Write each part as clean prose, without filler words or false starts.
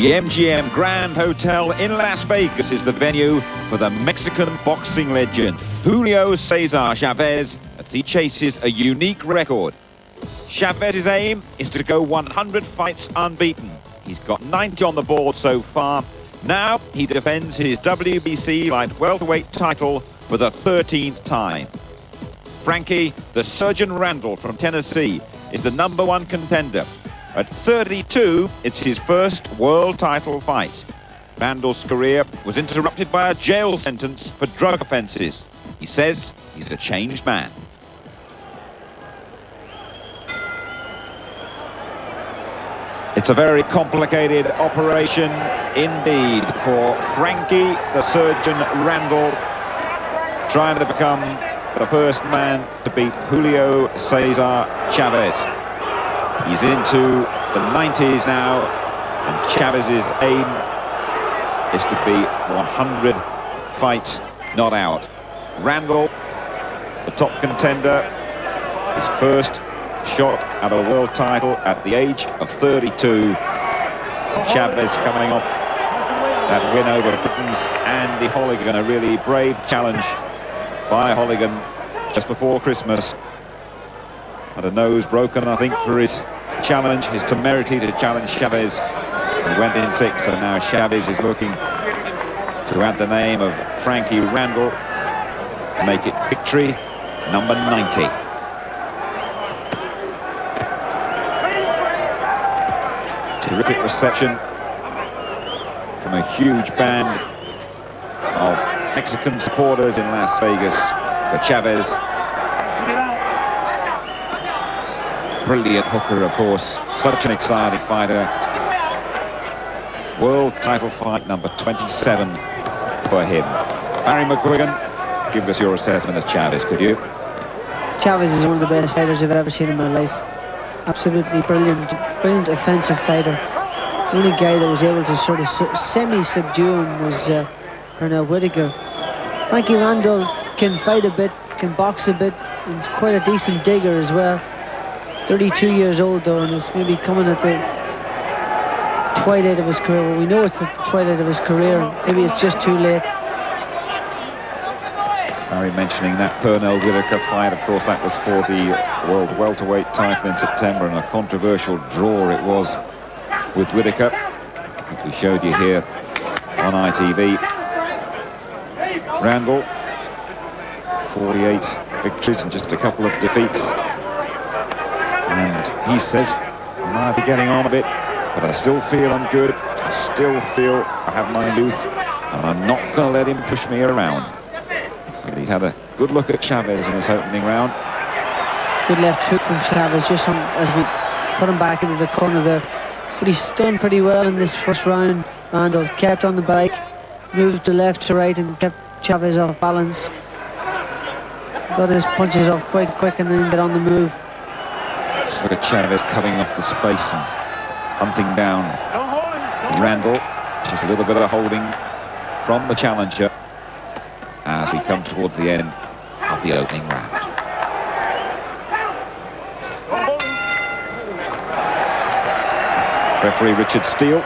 The MGM Grand Hotel in Las Vegas is the venue for the Mexican boxing legend, Julio Cesar Chavez, as he chases a unique record. Chavez's aim is to go 100 fights unbeaten. He's got 90 on the board so far. Now he defends his WBC light welterweight title for the 13th time. Frankie, the Surgeon Randall from Tennessee, is the #1 contender. At 32, it's his first world title fight. Randall's career was interrupted by a jail sentence for drug offences. He says he's a changed man. It's a very complicated operation indeed for Frankie, the Surgeon Randall, trying to become the first man to beat Julio Cesar Chavez. He's into the 90s now, and Chavez's aim is to be 100 fights not out. Randall, the top contender, his first shot at a world title at the age of 32. Chavez coming off that win over Britain's Andy Holligan, a really brave challenge by Holligan just before Christmas. Had a nose broken, I think, for his challenge, his temerity to challenge Chavez. He went in 6, and now Chavez is looking to add the name of Frankie Randall to make it victory number 90. Terrific reception from a huge band of Mexican supporters in Las Vegas for Chavez. Brilliant hooker, of course, such an exciting fighter. World title fight number 27 for him. Barry McGuigan, give us your assessment of Chavez, could you? Chavez is one of the best fighters I've ever seen in my life. Absolutely brilliant offensive fighter. The only guy that was able to sort of semi-subdue him was Pernell Whitaker. Frankie Randall can fight a bit, can box a bit, and quite a decent digger as well. 32 years old though, and it's maybe coming at the twilight of his career. Well, we know it's at the twilight of his career. Maybe it's just too late. Barry mentioning that Pernell Whitaker fight, of course, that was for the world welterweight title in September, and a controversial draw it was with Whitaker. I think we showed you here on ITV. Randall, 48 victories and just a couple of defeats. And he says, I might be getting on a bit, but I still feel I'm good. I still feel I have my youth, and I'm not going to let him push me around. And he's had a good look at Chavez in his opening round. Good left hook from Chavez, just as he put him back into the corner there. But he's done pretty well in this first round. Randall kept on the bike, moved to left to right, and kept Chavez off balance. Got his punches off quite quick and then get on the move. Just look at Chavez cutting off the space and hunting down Randall. Just a little bit of holding from the challenger as we come towards the end of the opening round. Referee Richard Steele,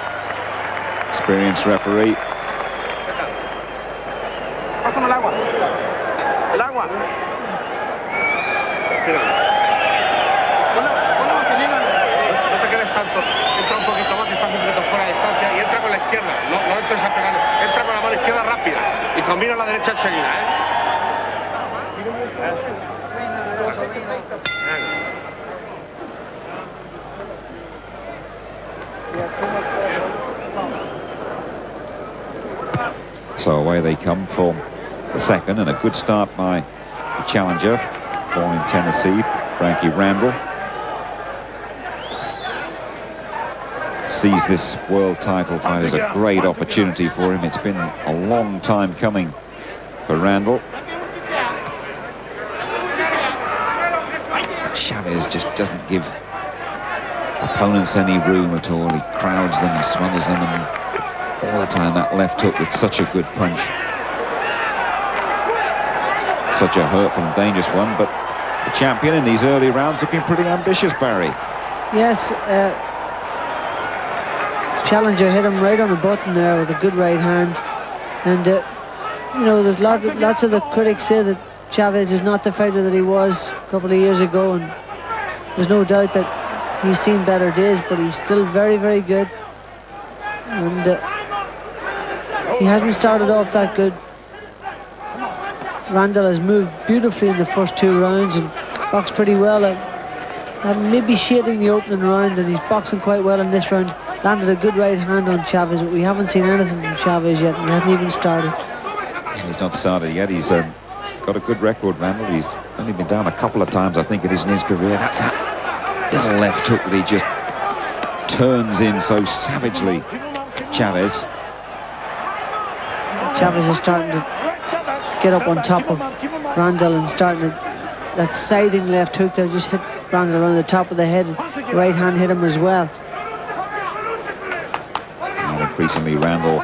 experienced referee. Entra un poquito más, está un poquito fuera de distancia y entra con la izquierda. No entres a pegar, entra con la mano izquierda rápida y combina la derecha enseguida, So away they come for the second, and a good start by the challenger, born in Tennessee, Frankie Randall. Sees this world title fight as a great opportunity for him. It's been a long time coming for Randall. Chavez just doesn't give opponents any room at all. He crowds them and smothers them, and all the time that left hook with such a good punch. Such a hurtful and dangerous one, but the champion in these early rounds looking pretty ambitious, Barry. Yes, challenger hit him right on the button there with a good right hand. And you know, there's lots of the critics say that Chavez is not the fighter that he was a couple of years ago, and there's no doubt that he's seen better days, but he's still very, very good. And he hasn't started off that good. Randall has moved beautifully in the first 2 rounds and boxed pretty well. Maybe shading the opening round, and he's boxing quite well in this round. Landed a good right hand on Chavez, but we haven't seen anything from Chavez yet, and he hasn't even started. He's not started yet. He's got a good record, Randall. He's only been down a couple of times, I think it is, in his career. That's that little left hook that he just turns in so savagely, Chavez. Chavez is starting to get up on top of Randall and starting to... That scything left hook there just hit Randall around the top of the head. The right hand hit him as well. And increasingly, Randall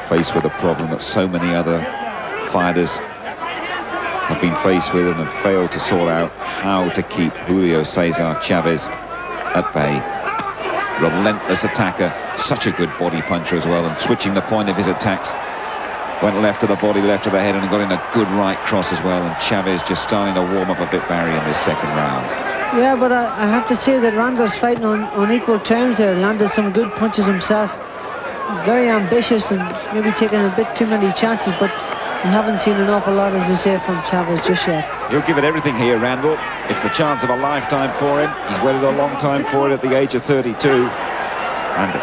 faced with a problem that so many other fighters have been faced with and have failed to sort out: how to keep Julio Cesar Chavez at bay. Relentless attacker, such a good body puncher as well, and switching the point of his attacks. Went left to the body, left to the head, and got in a good right cross as well. And Chavez just starting to warm up a bit, Barry, in this second round. Yeah, but I have to say that Randall's fighting on equal terms there. Landed some good punches himself. Very ambitious and maybe taking a bit too many chances, but we haven't seen an awful lot, as I say, from Chavez just yet. He'll give it everything here, Randall. It's the chance of a lifetime for him. He's waited a long time for it at the age of 32. And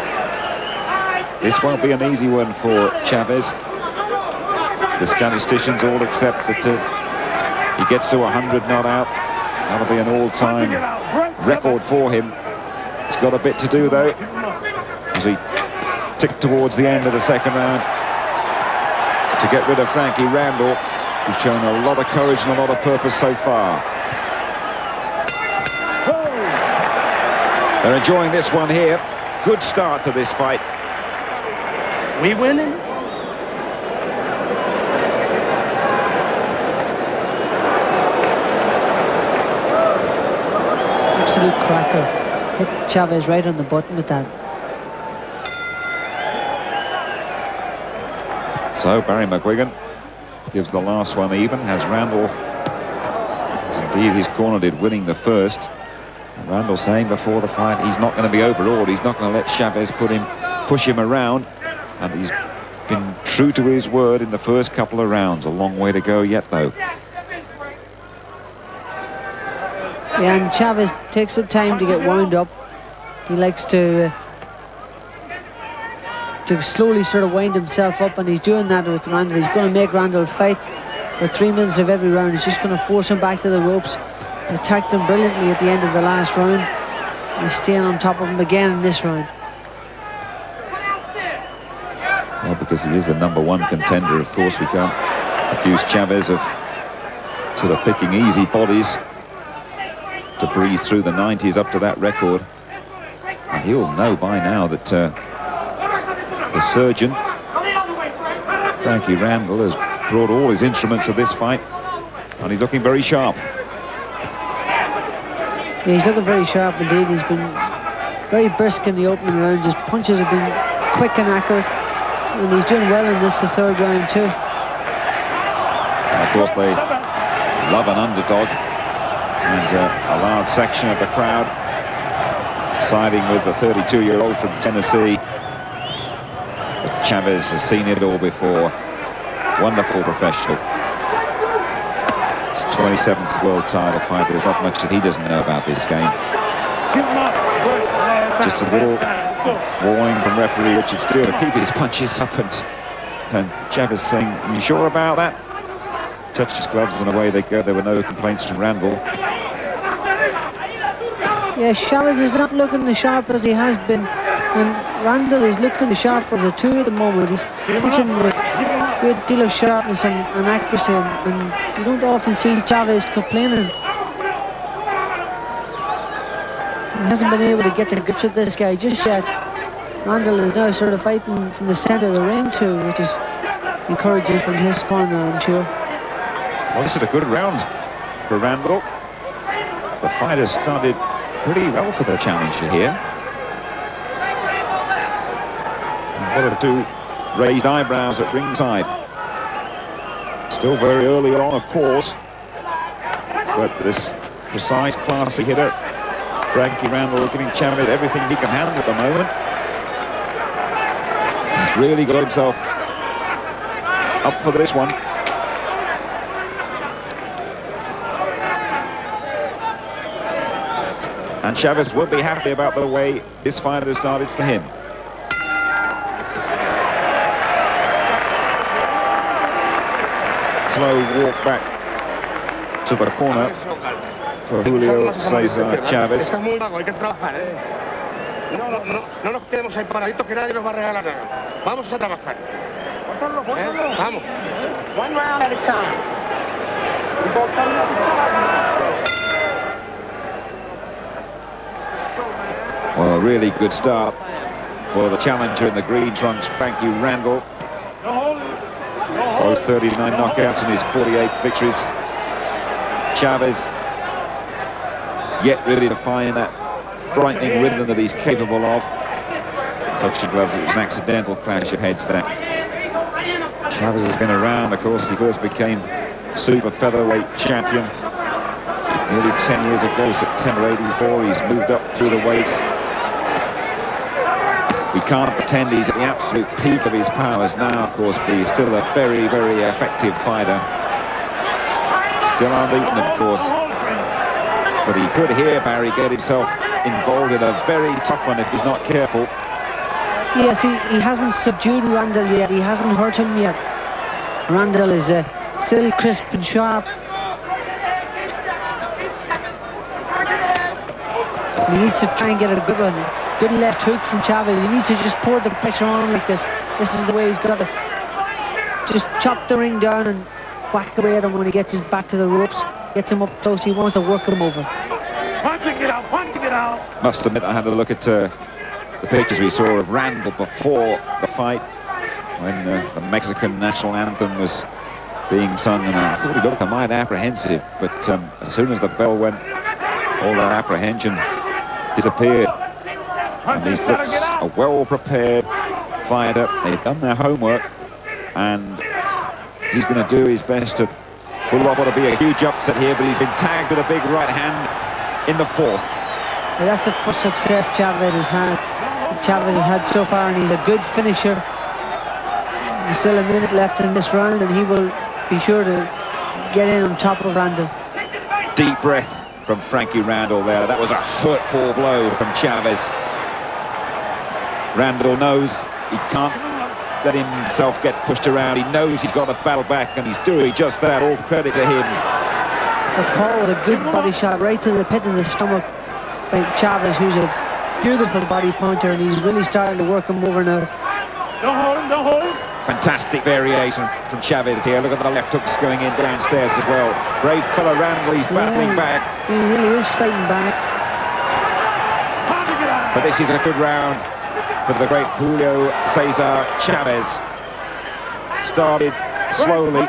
this won't be an easy one for Chavez. The statisticians all accept that he gets to 100 not out. That'll be an all-time record for him. He's got a bit to do, though, as we tick towards the end of the second round to get rid of Frankie Randall, who's shown a lot of courage and a lot of purpose so far. They're enjoying this one here. Good start to this fight. We winning? Absolute cracker. Hit Chavez right on the button with that. So Barry McGuigan gives the last one even, has Randall, as indeed his corner did, winning the first. And Randall saying before the fight he's not going to be overawed, he's not going to let Chavez push him around, and he's been true to his word in the first couple of rounds. A long way to go yet, though. Yeah, and Chavez takes the time to get wound up. He likes to slowly sort of wind himself up, and he's doing that with Randall. He's going to make Randall fight for 3 minutes of every round. He's just going to force him back to the ropes. He attacked him brilliantly at the end of the last round. He's staying on top of him again in this round. Well, because he is the #1 contender, of course, we can't accuse Chavez of sort of picking easy bodies to breeze through the 90s up to that record. And he'll know by now that the surgeon, Frankie Randall, has brought all his instruments to this fight, and he's looking very sharp. Yeah, he's looking very sharp indeed. He's been very brisk in the opening rounds. His punches have been quick and accurate, and he's doing well in this, the third round too. And of course they love an underdog, and a large section of the crowd siding with the 32-year-old from Tennessee. But Chavez has seen it all before. Wonderful professional. His 27th world title fight. There's not much that he doesn't know about this game. Just a little warning from referee Richard Steele to keep his punches up, and Chavez saying, "Are you sure about that?" Touched his gloves and away they go. There were no complaints from Randall. Yeah, Chavez is not looking as sharp as he has been, and Randall is looking the sharper of the two at the moment. He's punching with a great deal of sharpness and accuracy, and you don't often see Chavez complaining. He hasn't been able to get the grips with this guy just yet. Randall is now sort of fighting from the centre of the ring too, which is encouraging from his corner, I'm sure. Well, this is a good round for Randall. The fight has started pretty well for the challenger here. one or two raised eyebrows at ringside. Still very early on, of course, but this precise, classy hitter, Frankie Randall, giving Chavez everything he can handle at the moment. He's really got himself up for this one. And Chavez will be happy about the way this fight has started for him. Slow walk back to the corner for Julio Cesar Chavez. Está muy vago, hay que trabajar, No nos quedemos ahí paraditos, que nadie nos va a regalar nada. Vamos a trabajar. Vamos. One round at a time. Well, a really good start for the challenger in the green trunks, Frankie Randall. Those 39 knockouts in his 48 victories. Chavez yet really to find that frightening rhythm that he's capable of. Touching gloves, it was an accidental clash of heads there. Chavez has been around, of course. He first became super featherweight champion nearly 10 years ago, September '84. He's moved up through the weights. We can't pretend he's at the absolute peak of his powers now, of course, but he's still a very, very effective fighter. Still unbeaten, of course. But he could here, Barry, get himself involved in a very tough one if he's not careful. Yes, he hasn't subdued Randall yet. He hasn't hurt him yet. Randall is still crisp and sharp. He needs to try and get a good one. Good left hook from Chavez. He needs to just pour the pressure on like this. This is the way he's got to just chop the ring down and whack away at him when he gets his back to the ropes. Gets him up close. He wants to work him over. Punching it out, punching it out. Must admit, I had a look at the pictures we saw of Randall before the fight when the Mexican national anthem was being sung, and I thought he looked a mite apprehensive, but as soon as the bell went, all that apprehension disappeared. And he looks a well-prepared fighter. They've done their homework, and he's going to do his best to pull off what will be a huge upset here, but he's been tagged with a big right hand in the fourth. Yeah, that's the first success Chavez has had so far, and he's a good finisher. There's still a minute left in this round, and he will be sure to get in on top of Randall. Deep breath from Frankie Randall there. That was a hurtful blow from Chavez. Randall knows he can't let himself get pushed around. He knows he's got to battle back, and he's doing just that. All credit to him. A call with a good body shot right to the pit of the stomach by Chavez, who's a beautiful body puncher, and he's really starting to work him over now. Don't hold him, don't hold him. Fantastic variation from Chavez here. Look at the left hooks going in downstairs as well. Brave fella Randall, he's battling back. He really is fighting back. But this is a good round for the great Julio Cesar Chavez. Started slowly,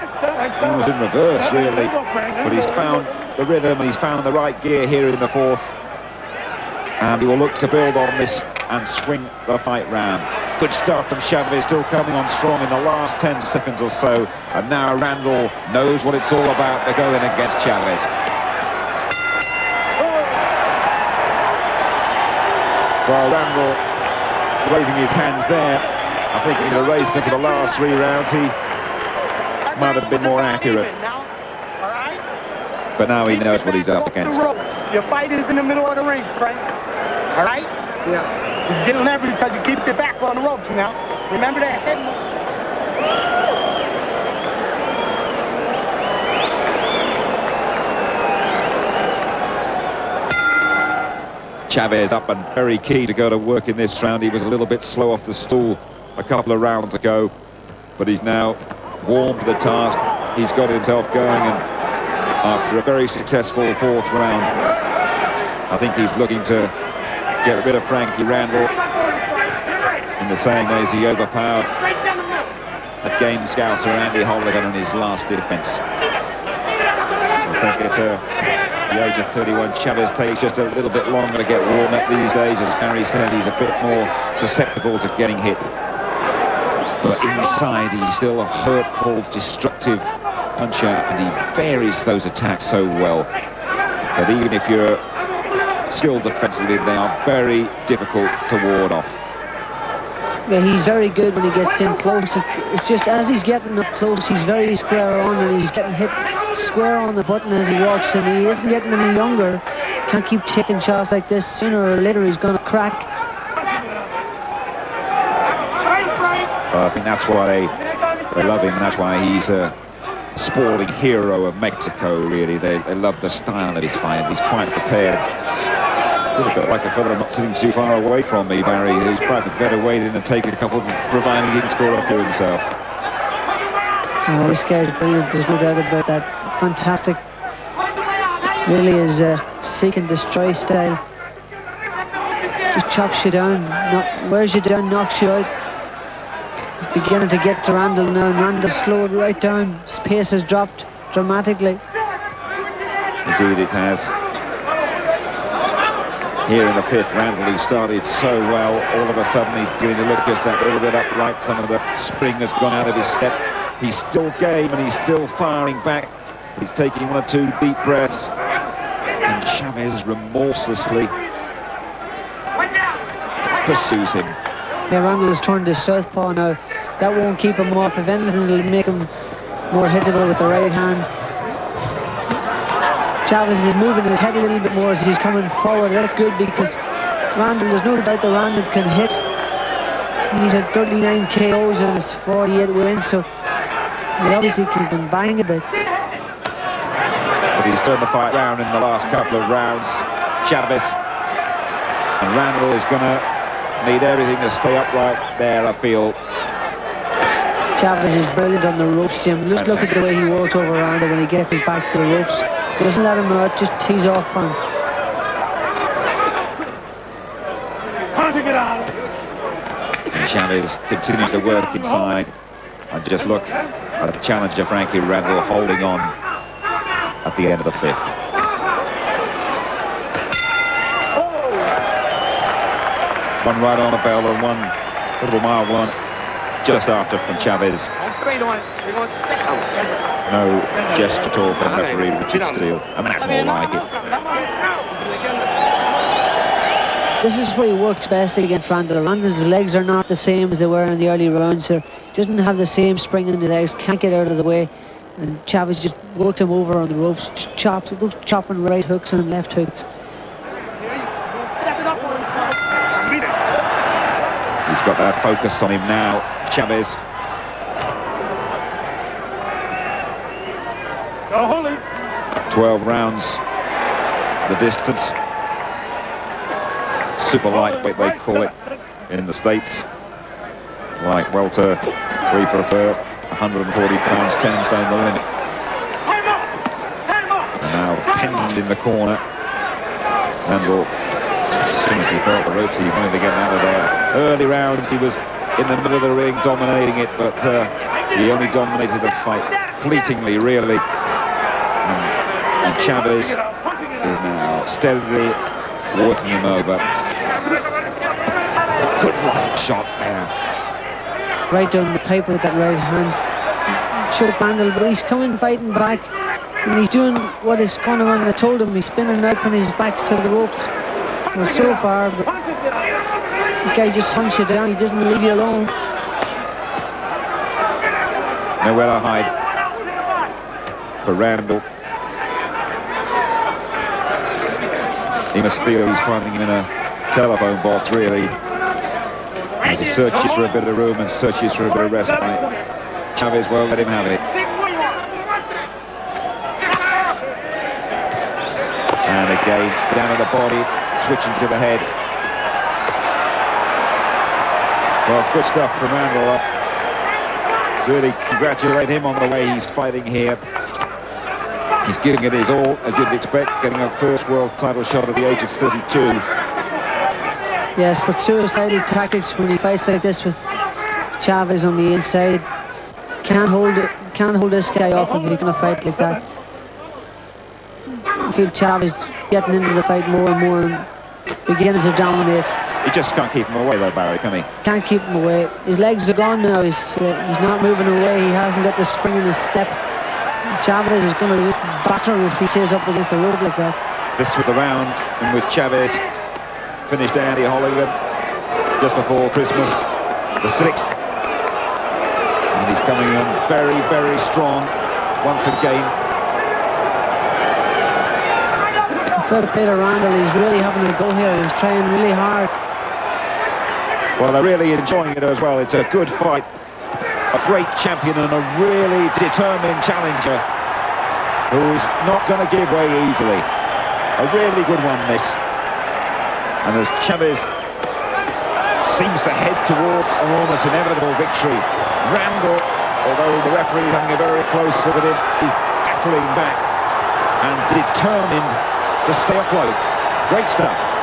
almost in reverse really, but he's found the rhythm and he's found the right gear here in the fourth, and he will look to build on this and swing the fight round. Good start from Chavez, still coming on strong in the last 10 seconds or so, and now Randall knows what it's all about to go in against Chavez. Well, Randall raising his hands there. I think in a race into the last 3 rounds, he might have been more accurate. But now he knows what he's up against. Your fight is in the middle of the ring, Frank. All right? Yeah. He's getting leverage because you keep your back on the ropes now. Remember that head? Chavez up and very keen to go to work in this round. He was a little bit slow off the stool a couple of rounds ago, but he's now warmed to the task. He's got himself going, and after a very successful fourth round, I think he's looking to get rid of Frankie Randall in the same way as he overpowered that game scouser Andy Holligan in his last defense. I think at the age of 31, Chavez takes just a little bit longer to get warmed up these days. As Barry says, he's a bit more susceptible to getting hit. but inside he's still a hurtful, destructive puncher, and he varies those attacks so well that even if you're skilled defensively, they are very difficult to ward off. Yeah, he's very good when he gets in close. It's just as he's getting up close, he's very square on, and he's getting hit square on the button as he walks, and he isn't getting any younger. Can't keep taking shots like this. Sooner or later he's going to crack. Well, I think that's why they love him. That's why he's a sporting hero of Mexico, really. They love the style of his fight. He's quite prepared. A little bit like a fellow not sitting too far away from me, Barry, who's probably better wait in and take a couple, providing he can score a few himself. Oh, this guy's brilliant, there's no doubt about that. Fantastic. Really is a seek and destroy style. Just chops you down, wears you down, knocks you out. He's beginning to get to Randall now, and Randall slowed right down. His pace has dropped dramatically. Indeed it has. Here in the fifth, Randall, who started so well, all of a sudden he's beginning to look just that little bit upright. Some of the spring has gone out of his step. He's still game and he's still firing back. He's taking one or two deep breaths. And Chavez remorselessly pursues him. Yeah, Randall has turned his southpaw now. That won't keep him off. If anything, it'll make him more hittable with the right hand. Chavez is moving his head a little bit more as he's coming forward. That's good because Randall, there's no doubt that Randall can hit. He's had 39 KOs and his 48 wins, so he obviously can bang a bit. But he's turned the fight round in the last couple of rounds, Chavez. And Randall is going to need everything to stay upright there, I feel. Chavez is brilliant on the ropes, Jim. Just look at the way he walks over Randall when he gets his back to the ropes. Doesn't let him out, just tees off on him. And Chavez continues to work inside. And just look at the challenger, Frankie Randall, holding on at the end of the fifth. One right on the bell and one little mile one just after from Chavez. No gesture at all from referee Richard Steele, and that's more like it. This is where he works best against Randall. Randall's legs are not the same as they were in the early rounds. He doesn't have the same spring in the legs, can't get out of the way. And Chavez just works him over on the ropes, just chops, those chopping right hooks and left hooks. He's got that focus on him now, Chavez. 12 rounds, the distance. Super lightweight, they call it in the States. Like welter, we prefer 140 pounds, 10 stone the limit. And now pinned in the corner. Randall, as soon as he felt the ropes, he wanted to get out of there. Early rounds, he was in the middle of the ring dominating it, but he only dominated the fight fleetingly, really. And Chavez is now steadily working him over. Good right shot there. Right down the pipe with that right hand. Choke Randall, but he's coming fighting back. And he's doing what his cornerman told him. He's spinning out when his back's to the ropes. Well, so far, but this guy just hunts you down. He doesn't leave you alone. Nowhere to hide for Randall. He must feel he's finding him in a telephone box, really, as he searches for a bit of room and searches for a bit of respite. Chavez won't let him have it. And again, down on the body, switching to the head. Well, good stuff from Randall. Really congratulate him on the way he's fighting here. He's giving it his all, as you'd expect, getting a first world title shot at the age of 32. Yes, but suicidal tactics when he fights like this with Chavez on the inside. Can't hold this guy off if he's going to fight like that. I feel Chavez getting into the fight more and more and beginning to dominate. He just can't keep him away though, Barry, can he? Can't keep him away. His legs are gone now. He's not moving away. He hasn't got the spring in his step. Chavez is going to just batter him if he stays up against the rope like that. This was the round in which Chavez finished Andy Holligan just before Christmas, the 6th. And he's coming on very, very strong once again. Fair play to Randall. He's really having a go here. He's trying really hard. Well, they're really enjoying it as well. It's a good fight. A great champion and a really determined challenger who's not going to give way easily. A really good one, this. And as Chavez seems to head towards an almost inevitable victory, Randall, although the referee is having a very close look at him, is battling back and determined to stay afloat. Great stuff.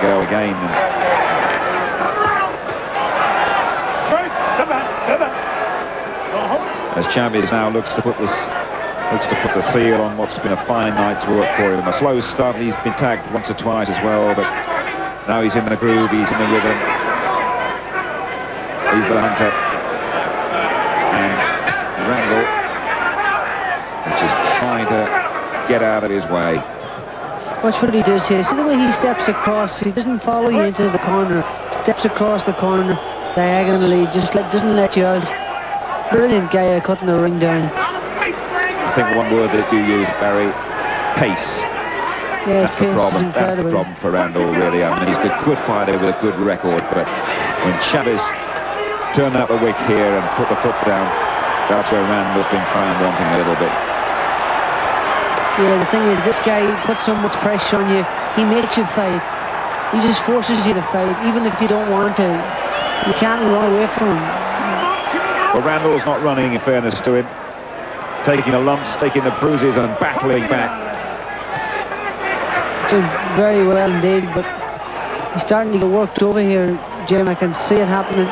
Go again, and as Chavez now looks to put the seal on what's been a fine night's work for him. A slow start. He's been tagged once or twice as well, but now he's in the groove. He's in the rhythm. He's the hunter, and Randall is just trying to get out of his way. Watch what he does here. See the way he steps across. He doesn't follow you into the corner. Steps across the corner diagonally. Just doesn't let you out. Brilliant guy at cutting the ring down. I think one word that you used, Barry, pace. Yeah, that's the problem. That's the problem for Randall, really. I mean, he's a good fighter with a good record, but when Chavez turned out the wick here and put the foot down, that's where Randall's been found wanting a little bit. Yeah, the thing is, this guy puts so much pressure on you. He makes you fight. He just forces you to fight, even if you don't want to. You can't run away from him. Well, Randall's not running, in fairness to him. Taking the lumps, taking the bruises, and battling back. Doing very well indeed, but he's starting to get worked over here, Jim. I can see it happening.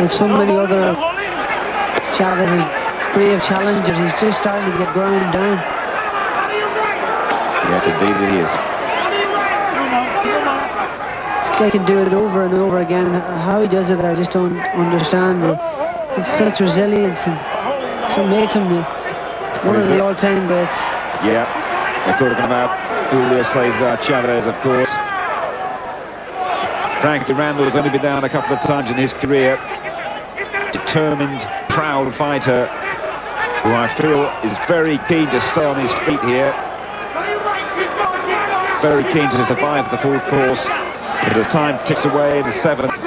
Like so many other Chavez's brave challengers, he's just starting to get ground down. Yes, indeed he is. This guy can do it over and over again. How he does it, I just don't understand. It's such resilience, and so makes him one of the all-time greats. Yeah, we're talking about Julio Cesar Chavez, of course. Frankie Randall has only been down a couple of times in his career. Determined, proud fighter, who I feel is very keen to stay on his feet here. Very keen to survive the full course. But as time ticks away in the 7th,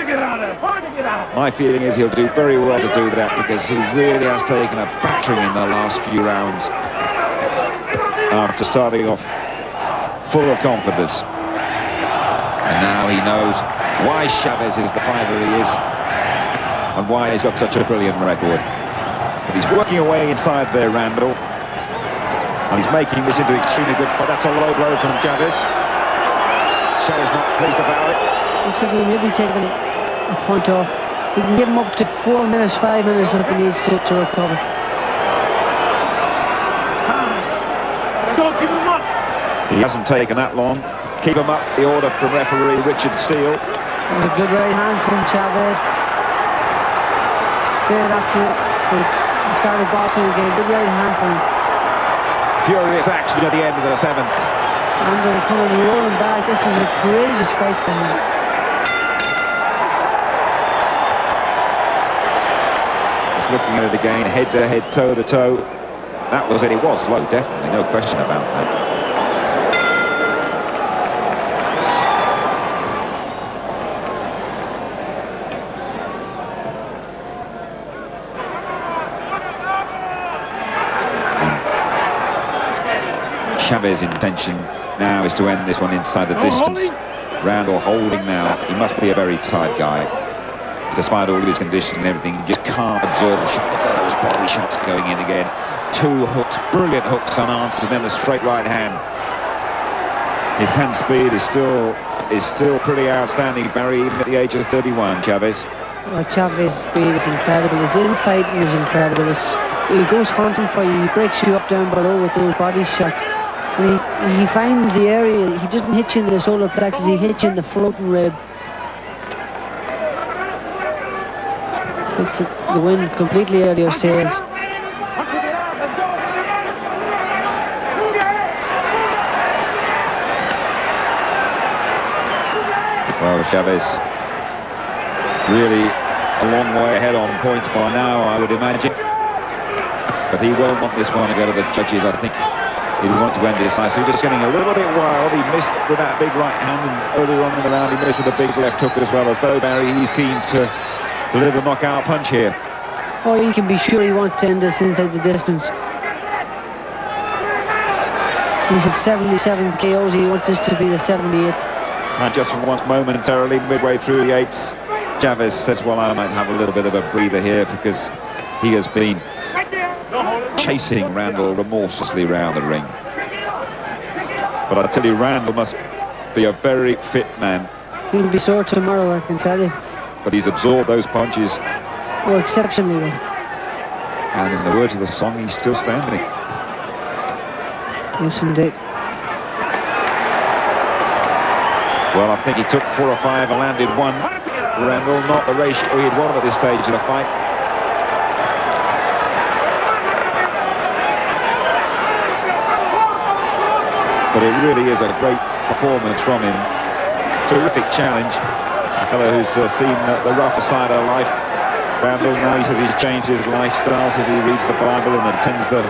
my feeling is he'll do very well to do that, because he really has taken a battering in the last few rounds after starting off full of confidence. And now he knows why Chavez is the fighter he is and why he's got such a brilliant record. But he's working away inside there, Randall, and he's making this into extremely good fight. That's a low blow from Chavez. Chavez not pleased about it. Looks like he may be taking a point off. We can give him up to 4 minutes, 5 minutes if he needs to recover. He hasn't taken that long. Keep him up, the order from referee Richard Steele. That was a good right hand from Chavez. Straight after he started boxing again. Good right hand from him. Furious action at the end of the 7th. Randall coming rolling back. This is a courageous fight for him. Just looking at it again, head to head, toe to toe. That was it. It was low, definitely, no question about that. Chavez's intention now is to end this one inside the distance. Randall holding now. He must be a very tight guy. Despite all these conditions and everything, he just can't absorb the shot. Look at those body shots going in again. 2 hooks, brilliant hooks unanswered, and then the straight right hand. His hand speed is still pretty outstanding, Barry, even at the age of 31, Chavez. Well, Chavez's speed is incredible. His infighting is incredible. He goes hunting for you. He breaks you up down below with those body shots. And he finds the area. He doesn't hit you in the solar plexus. He hits you in the floating rib. Takes the wind completely out of your sails. Well, Chavez really a long way ahead on points by now, I would imagine. But he won't want this one to go to the judges. I think he'd want to end decisively. Just getting a little bit wild. He missed with that big right hand, and earlier on in the round he missed with a big left hook as well. As though, Barry, he's keen to deliver the knockout punch here. Oh, you can be sure he wants to end this inside the distance. He's at 77 KOs. He wants this to be the 78th. And just for once, momentarily, midway through the 8th, Chavez says, well, I might have a little bit of a breather here, because he has been chasing Randall remorselessly round the ring. But I tell you, Randall must be a very fit man. He'll be sore tomorrow, I can tell you. But he's absorbed those punches. Oh, exceptionally well. And in the words of the song, he's still standing. Yes, indeed. Well, I think he took 4 or 5 and landed 1. Randall, not the ratio he'd want at this stage of the fight. But it really is a great performance from him. Terrific challenge. A fellow who's seen the rougher side of life. Randall, now he says he's changed his lifestyle, says he reads the Bible and attends the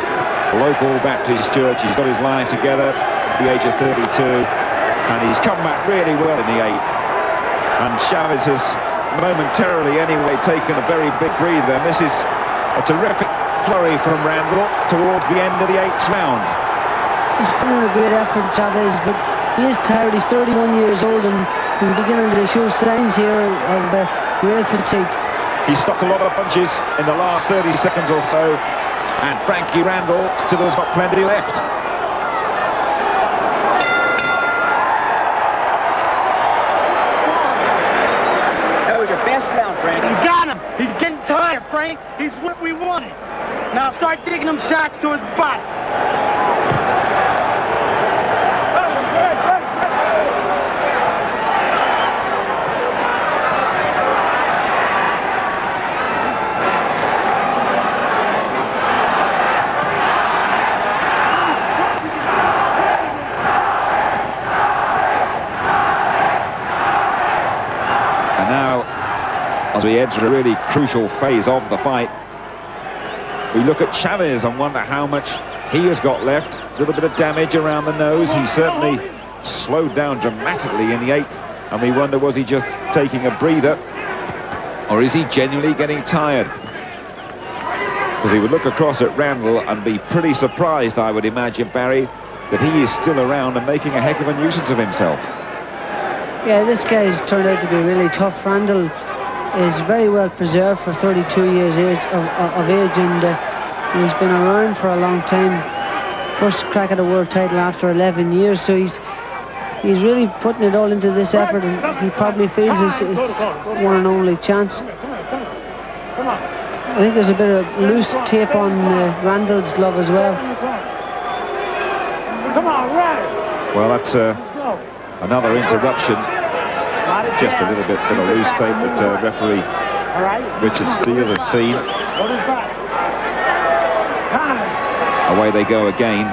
local Baptist church. He's got his life together at the age of 32. And he's come back really well in the 8th. And Chavez has momentarily anyway taken a very big breather. And this is a terrific flurry from Randall towards the end of the 8th round. He's put in a great effort, Chavez, but he is tired. He's 31 years old and he's beginning to show signs here of real fatigue. He stopped a lot of punches in the last 30 seconds or so. And Frankie Randall still has got plenty left. You got him. He's getting tired, Frank. He's what we wanted. Now start digging them shots to his body. And now, as we enter a really crucial phase of the fight, we look at Chavez and wonder how much he has got left. A little bit of damage around the nose. He certainly slowed down dramatically in the 8th, and we wonder, was he just taking a breather, or is he genuinely getting tired? Because he would look across at Randall and be pretty surprised, I would imagine, Barry, that he is still around and making a heck of a nuisance of himself. Yeah, this guy's turned out to be really tough. Randall is very well preserved for 32 years of age, and he's been around for a long time. First crack at a world title after 11 years, so he's really putting it all into this effort, and he probably feels it's one and only chance. I think there's a bit of loose tape on Randall's glove as well. Well, that's another interruption. Just a little bit of loose tape that referee Richard Steele has seen. Away they go again.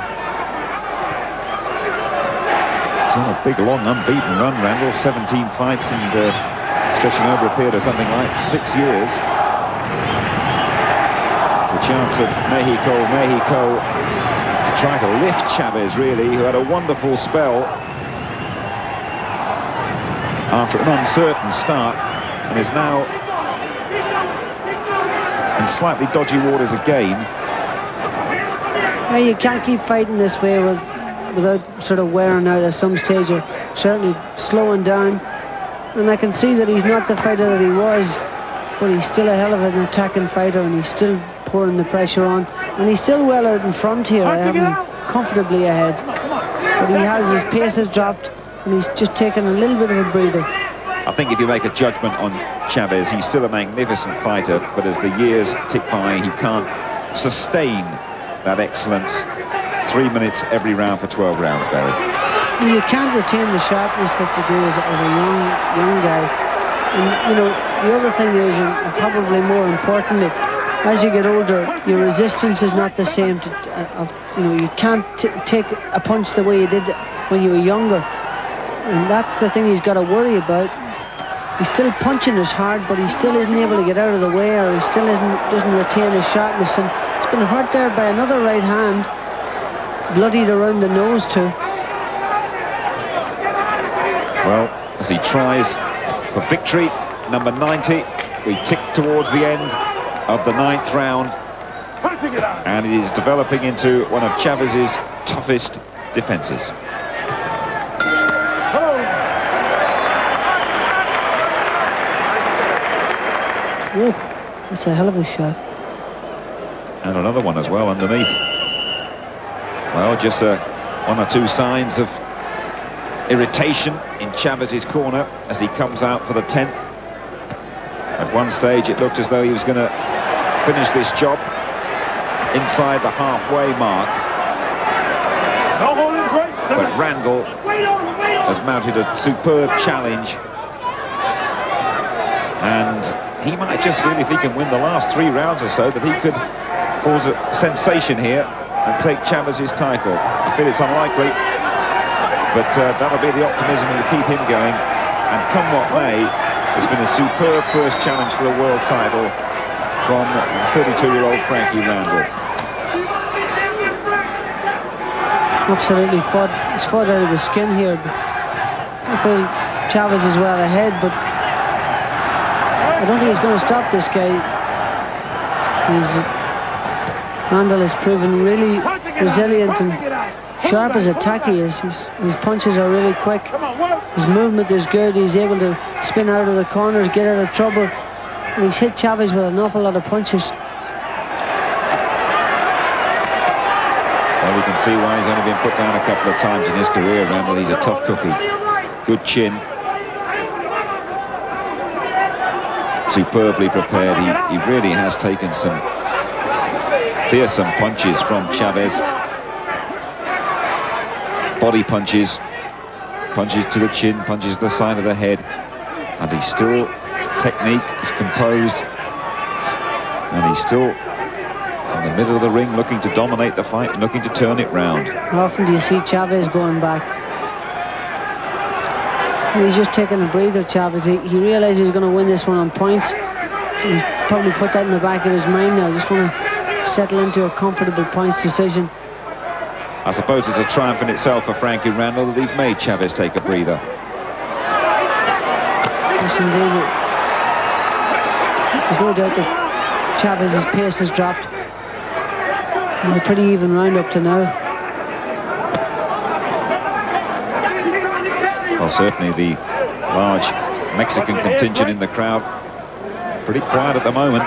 It's on a big, long, unbeaten run, Randall. 17 fights and stretching over a period of something like 6 years. The chance of Mexico to try to lift Chavez, really, who had a wonderful spell after an uncertain start and is now in slightly dodgy waters again. Well, you can't keep fighting this way without sort of wearing out at some stage. You're certainly slowing down. And I can see that he's not the fighter that he was, but he's still a hell of an attacking fighter, and he's still pouring the pressure on. And he's still well out in front here. I have him comfortably ahead. But he has, his pace has dropped, and he's just taken a little bit of a breather. I think if you make a judgment on Chavez, he's still a magnificent fighter, but as the years tick by, he can't sustain that excellence. 3 minutes every round for 12 rounds, Barry. You can't retain the sharpness that you do as a young guy. And, you know, the other thing is, and probably more importantly, as you get older, your resistance is not the same. You know, you can't take a punch the way you did when you were younger. And that's the thing he's got to worry about. He's still punching as hard, but he still isn't able to get out of the way, or he still doesn't retain his sharpness. And it's been hurt there by another right hand, bloodied around the nose too. Well, as he tries for victory, number 90, we tick towards the end of the 9th round, and it is developing into one of Chavez's toughest defenses. Ooh, that's a hell of a shot. And another one as well underneath. Well, just one or two signs of irritation in Chavez's corner as he comes out for the 10th. At one stage it looked as though he was going to finish this job inside the halfway mark. But Randall has mounted a superb challenge, and he might just feel if he can win the last 3 rounds or so that he could cause a sensation here and take Chavez's title. I feel it's unlikely, but that'll be the optimism that will keep him going. And come what may, it's been a superb first challenge for a world title from 32-year-old Frankie Randall. Absolutely he's fought out of the skin here. I feel Chavez is well ahead, but I don't think he's going to stop this guy. Randall has proven really resilient and sharp as attack he is. His punches are really quick. His movement is good. He's able to spin out of the corners, get out of trouble. And he's hit Chavez with an awful lot of punches. Well, we can see why he's only been put down a couple of times in his career, Randall. He's a tough cookie. Good chin. Superbly prepared. He really has taken some fearsome punches from Chavez. Body punches, punches to the chin, punches to the side of the head, and he's still, his technique is composed, and he's still in the middle of the ring looking to dominate the fight and looking to turn it round. How often do you see Chavez going back? He's just taking a breather, Chavez. He realizes he's going to win this one on points. He's probably put that in the back of his mind now. Just want to settle into a comfortable points decision. I suppose it's a triumph in itself for Frankie Randall that he's made Chavez take a breather. Yes, indeed. There's no doubt that Chavez's pace has dropped. It's a pretty even round up to now. Well, certainly the large Mexican contingent in the crowd pretty quiet at the moment. I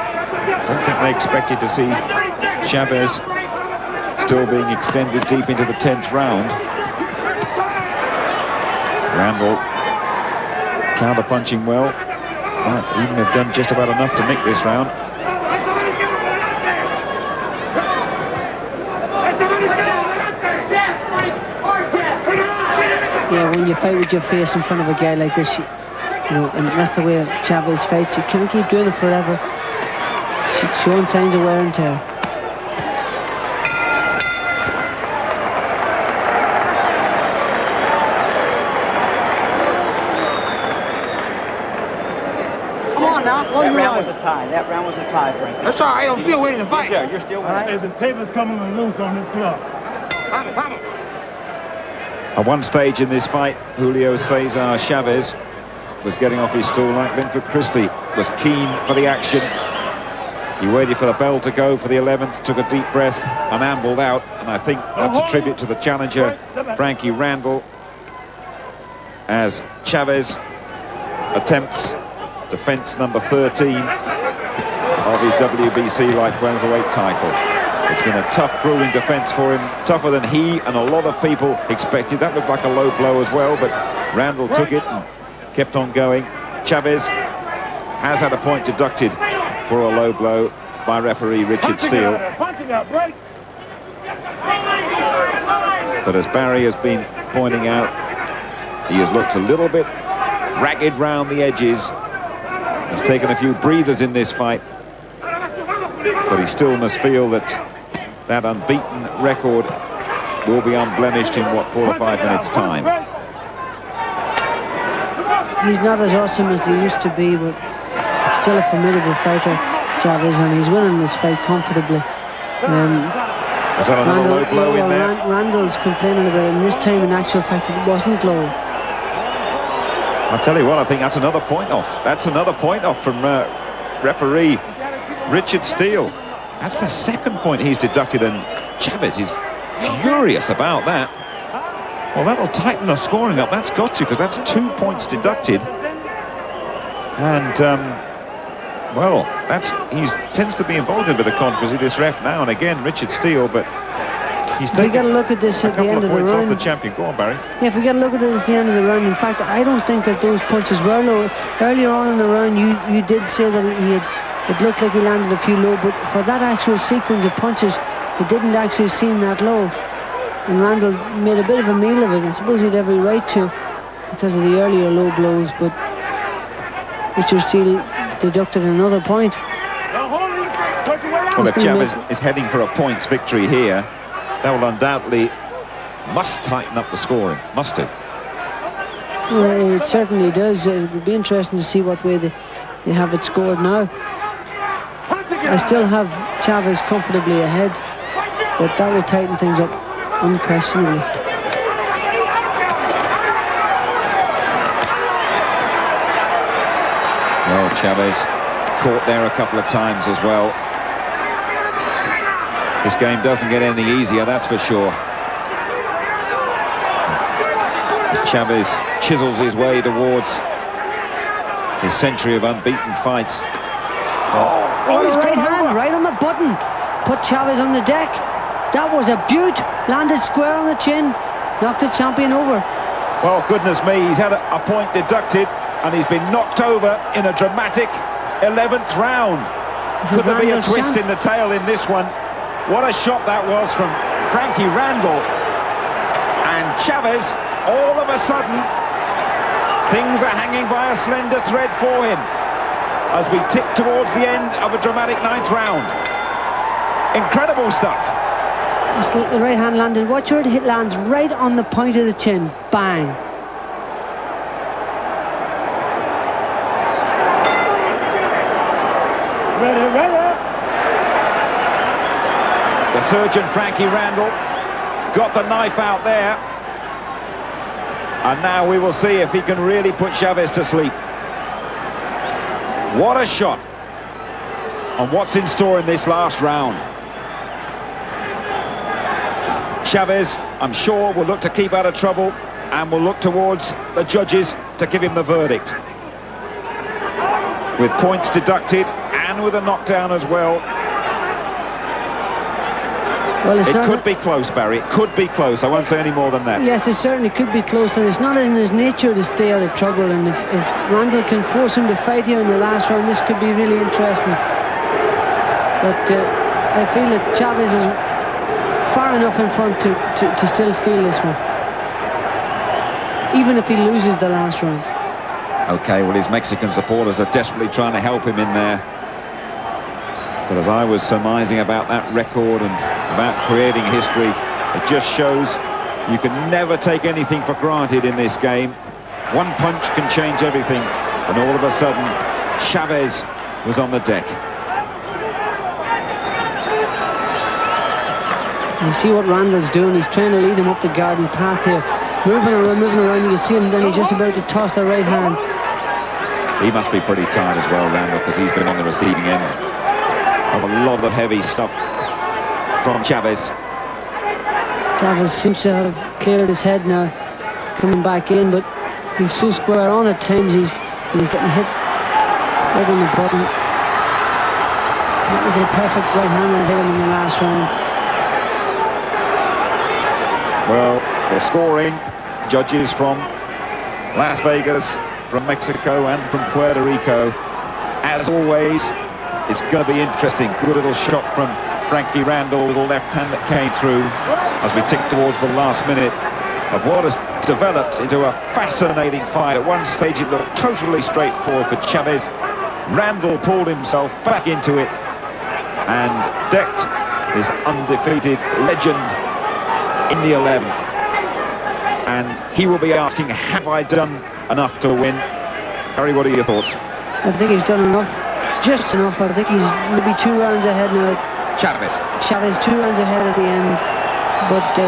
don't think they expected to see Chavez still being extended deep into the 10th round. Randall counter-punching well. Might even have done just about enough to nick this round. Yeah, when you fight with your face in front of a guy like this, you know, and that's the way Chavez fights. You can't keep doing it forever. She's showing signs of wear and tear. Come on now. That round was a tie. That round was a tie, Frankie. That's all right. I'm still waiting to fight. Yeah, you're still winning. Hey, the tape is coming loose on this club. At one stage in this fight, Julio Cesar Chavez was getting off his stool like Linford Christie, was keen for the action. He waited for the bell to go for the 11th, took a deep breath and ambled out, and I think that's a tribute to the challenger, Frankie Randall. as Chavez attempts defence number 13 of his WBC light welterweight title. It's been a tough, grueling defence for him, tougher than he and a lot of people expected. That looked like a low blow as well, but Randall took it and kept on going. Chavez has had a point deducted for a low blow by referee Richard Steele. But as Barry has been pointing out, he has looked a little bit ragged round the edges. He's taken a few breathers in this fight, but he still must feel that that unbeaten record will be unblemished in, what, 4 or 5 minutes' time. He's not as awesome as he used to be, but still a formidable fighter, Chavez, and he's winning this fight comfortably. Was that another low blow in there? Randall's complaining about it, and this time in actual fact it wasn't low. I'll tell you what, I think that's another point off. That's another point off from referee Richard Steele. That's the second point he's deducted, and Chavez is furious about that. Well, that'll tighten the scoring up. That's got to, because that's 2 points deducted. And, well, he tends to be involved in a bit of controversy, this ref, now and again, Richard Steele, but he's taken a look at this at the end of the round. A couple of points off the champion. Go on, Barry. Yeah, if we get a look at it at the end of the round, in fact, I don't think that those punches were low. Earlier on in the round, you did say that it looked like he landed a few low, but for that actual sequence of punches, it didn't actually seem that low. And Randall made a bit of a meal of it. I suppose he had every right to, because of the earlier low blows, but Richard Steele deducted another point. Well, if Chavez is heading for a points victory here, that will undoubtedly must tighten up the scoring. Must do. Well, it certainly does. It would be interesting to see what way they have it scored now. I still have Chavez comfortably ahead, but that will tighten things up unquestionably. Well, Chavez caught there a couple of times as well. This game doesn't get any easier, that's for sure. As Chavez chisels his way towards his century of unbeaten fights. Oh, his right hand, right on the button. Put Chavez on the deck. That was a beaut. Landed square on the chin. Knocked the champion over. Well, goodness me, he's had a point deducted, and he's been knocked over in a dramatic 11th round. Could there be a twist in the tail in this one? What a shot that was from Frankie Randall. And Chavez, all of a sudden, things are hanging by a slender thread for him as we tick towards the end of a dramatic 9th round. Incredible stuff. The right hand landed. Watch where it lands, right on the point of the chin. Bang. Ready. The surgeon, Frankie Randall, got the knife out there. And now we will see if he can really put Chavez to sleep. What a shot. And what's in store in this last round? Chavez, I'm sure, will look to keep out of trouble and will look towards the judges to give him the verdict. With points deducted and with a knockdown as well. Well, it could be close, Barry. It could be close. I won't say any more than that. Yes, it certainly could be close, and it's not in his nature to stay out of trouble. And if Randall can force him to fight here in the last round, this could be really interesting. But I feel that Chavez is far enough in front to still steal this one, even if he loses the last round. Okay, well, his Mexican supporters are desperately trying to help him in there. But as I was surmising about that record and about creating history, it just shows you can never take anything for granted in this game. One punch can change everything, and all of a sudden, Chavez was on the deck. You see what Randall's doing. He's trying to lead him up the garden path here. Moving around, you can see him, then he's just about to toss the right hand. He must be pretty tired as well, Randall, because he's been on the receiving end of a lot of heavy stuff from Chavez. Chavez seems to have cleared his head now, coming back in, but He's so square on at times. He's getting hit right on the button. That was a perfect right-hand that hit him in the last round. Well, the scoring, judges from Las Vegas, from Mexico and from Puerto Rico. As always, it's going to be interesting. Good little shot from Frankie Randall, little left hand that came through as we tick towards the last minute of what has developed into a fascinating fight. At one stage it looked totally straightforward for Chavez. Randall pulled himself back into it and decked this undefeated legend in the 11th. And he will be asking, have I done enough to win? Harry, what are your thoughts? I think he's done enough, just enough. I think he's maybe 2 rounds ahead now. Chavez 2 rounds ahead at the end, but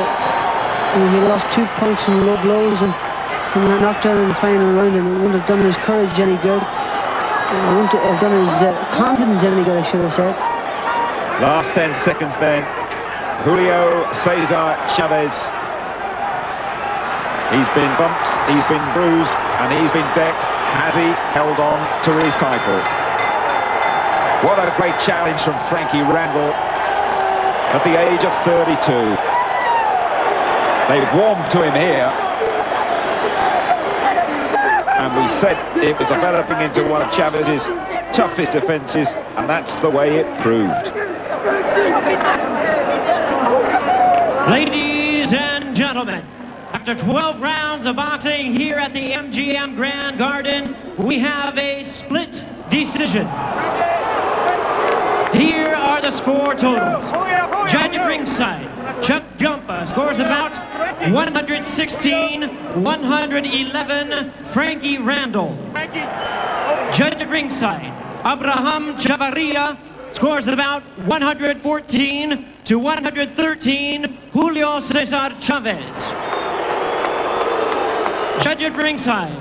he lost 2 points from low blows and that knockdown in the final round, and it wouldn't have done his courage any good. It wouldn't have done his confidence any good, I should have said. Last 10 seconds then. Julio Cesar Chavez. He's been bumped, he's been bruised, and he's been decked. Has he held on to his title? What a great challenge from Frankie Randall at the age of 32. They've warmed to him here. And we said it was developing into one of Chavez's toughest defences, and that's the way it proved. Ladies and gentlemen, after 12 rounds of boxing here at the MGM Grand Garden, we have a split decision. Here are the score totals. Judge at ringside, Chuck Jumpa scores the bout 116-111, Frankie Randall. Judge at ringside, Abraham Chavarria scores the bout 114-113, Julio Cesar Chavez. Judge at ringside,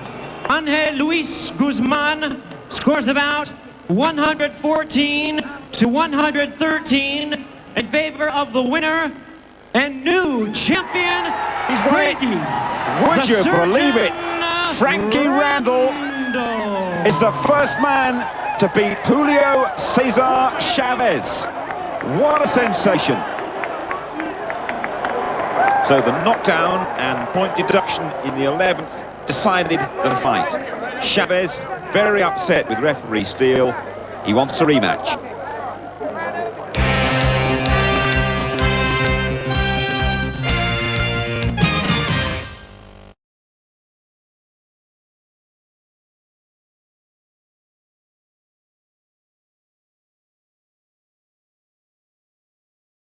Angel Luis Guzman scores the bout 114-113 in favor of the winner and new champion, He's right. Frankie. Would you believe it? Frankie Randall is the first man to beat Julio Cesar Chavez. What a sensation. So the knockdown and point deduction in the 11th decided the fight. Chavez very upset with referee Steele. He wants a rematch.